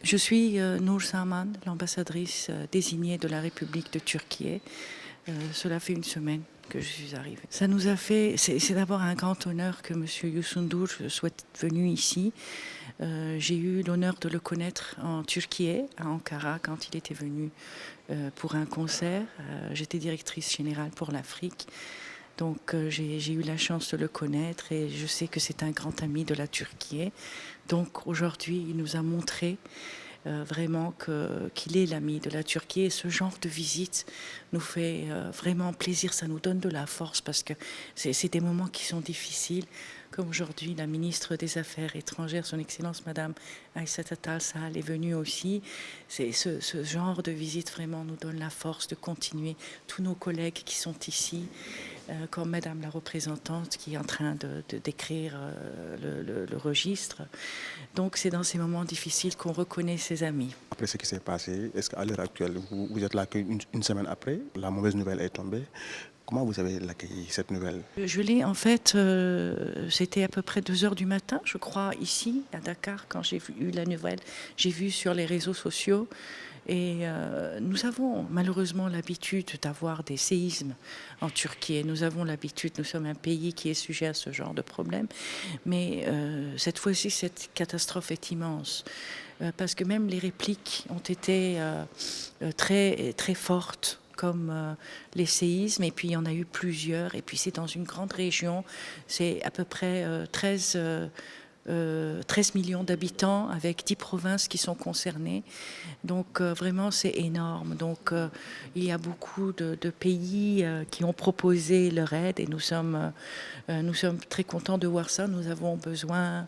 Je suis Nour Saman, l'ambassadrice désignée de la République de Turquie. Cela fait une semaine que je suis arrivée. Ça nous a fait, c'est d'abord un grand honneur que M. Yusundur soit venu ici. J'ai eu l'honneur de le connaître en Turquie, à Ankara, quand il était venu pour un concert. J'étais directrice générale pour l'Afrique. Donc j'ai eu la chance de le connaître et je sais que c'est un grand ami de la Turquie. Donc aujourd'hui, il nous a montré vraiment qu'il est l'ami de la Turquie. Et ce genre de visite nous fait vraiment plaisir, ça nous donne de la force parce que c'est des moments qui sont difficiles. Comme aujourd'hui, la ministre des Affaires étrangères, son Excellence Madame Aïssata Tall Sall est venue aussi. Ce genre de visite vraiment nous donne la force de continuer. Tous nos collègues qui sont ici, comme Madame la représentante qui est en train d'écrire le registre. Donc c'est dans ces moments difficiles qu'on reconnaît ses amis. Après ce qui s'est passé, est-ce qu'à l'heure actuelle, vous êtes là qu'une semaine après, la mauvaise nouvelle est tombée? Comment vous avez accueilli cette nouvelle? Je l'ai en fait, c'était à peu près 2 heures du matin, je crois, ici à Dakar, quand j'ai eu la nouvelle. J'ai vu sur les réseaux sociaux. Et nous avons malheureusement l'habitude d'avoir des séismes en Turquie. Nous avons l'habitude, nous sommes un pays qui est sujet à ce genre de problème. Mais cette fois-ci, cette catastrophe est immense. Parce que même les répliques ont été très, très fortes comme les séismes, et puis il y en a eu plusieurs, et puis c'est dans une grande région, c'est à peu près 13 millions d'habitants avec 10 provinces qui sont concernées. Donc vraiment c'est énorme. Donc il y a beaucoup de pays qui ont proposé leur aide et nous sommes très contents de voir ça. Nous avons besoin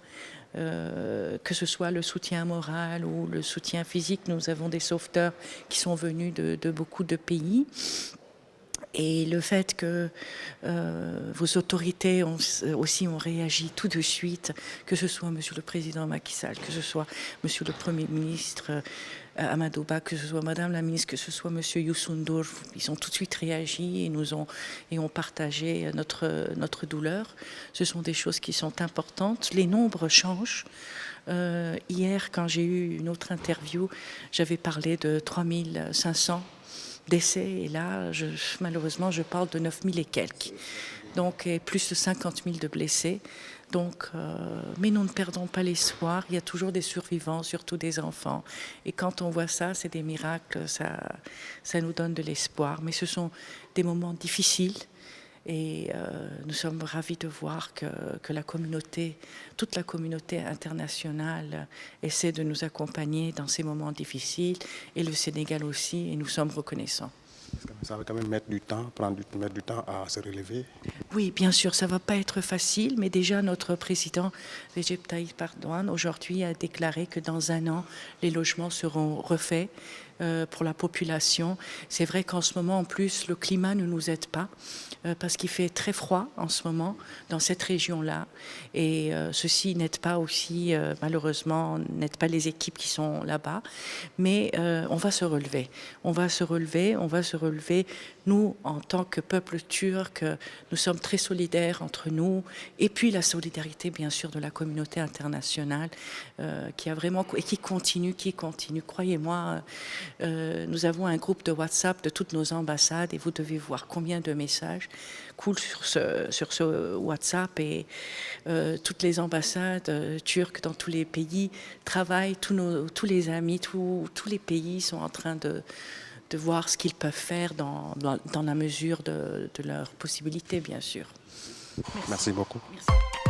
que ce soit le soutien moral ou le soutien physique. Nous avons des sauveteurs qui sont venus de beaucoup de pays. Et le fait que vos autorités aussi ont réagi tout de suite, que ce soit Monsieur le Président Macky Sall, que ce soit Monsieur le Premier ministre Amadou Ba, que ce soit Madame la Ministre, que ce soit Monsieur Yusundur, ils ont tout de suite réagi et ont partagé notre douleur. Ce sont des choses qui sont importantes. Les nombres changent. Hier, quand j'ai eu une autre interview, j'avais parlé de 3500 décès et là, malheureusement, je parle de 9000 et quelques. Donc, et plus de 50 000 de blessés. Donc, mais nous ne perdons pas l'espoir. Il y a toujours des survivants, surtout des enfants. Et quand on voit ça, c'est des miracles. Ça nous donne de l'espoir. Mais ce sont des moments difficiles. Et nous sommes ravis de voir que la communauté, toute la communauté internationale essaie de nous accompagner dans ces moments difficiles, et le Sénégal aussi, et nous sommes reconnaissants. Ça va quand même mettre du temps, mettre du temps à se relever. Oui, bien sûr, ça ne va pas être facile, mais déjà notre président Recep Tayyip Erdoğan aujourd'hui a déclaré que dans 1 an, les logements seront refaits pour la population. C'est vrai qu'en ce moment, en plus, le climat ne nous aide pas parce qu'il fait très froid en ce moment dans cette région-là. Et ceci n'aide pas aussi, malheureusement, n'aide pas les équipes qui sont là-bas. Mais on va se relever. On va se relever, on va se relever. Nous, en tant que peuple turc, nous sommes très solidaires entre nous. Et puis la solidarité, bien sûr, de la communauté internationale qui a vraiment et qui continue. Croyez-moi, nous avons un groupe de WhatsApp de toutes nos ambassades et vous devez voir combien de messages coulent sur ce WhatsApp, et toutes les ambassades turques dans tous les pays travaillent, tous les amis, tous les pays sont en train de voir ce qu'ils peuvent faire dans la mesure de leurs possibilités, bien sûr. Merci beaucoup. Merci.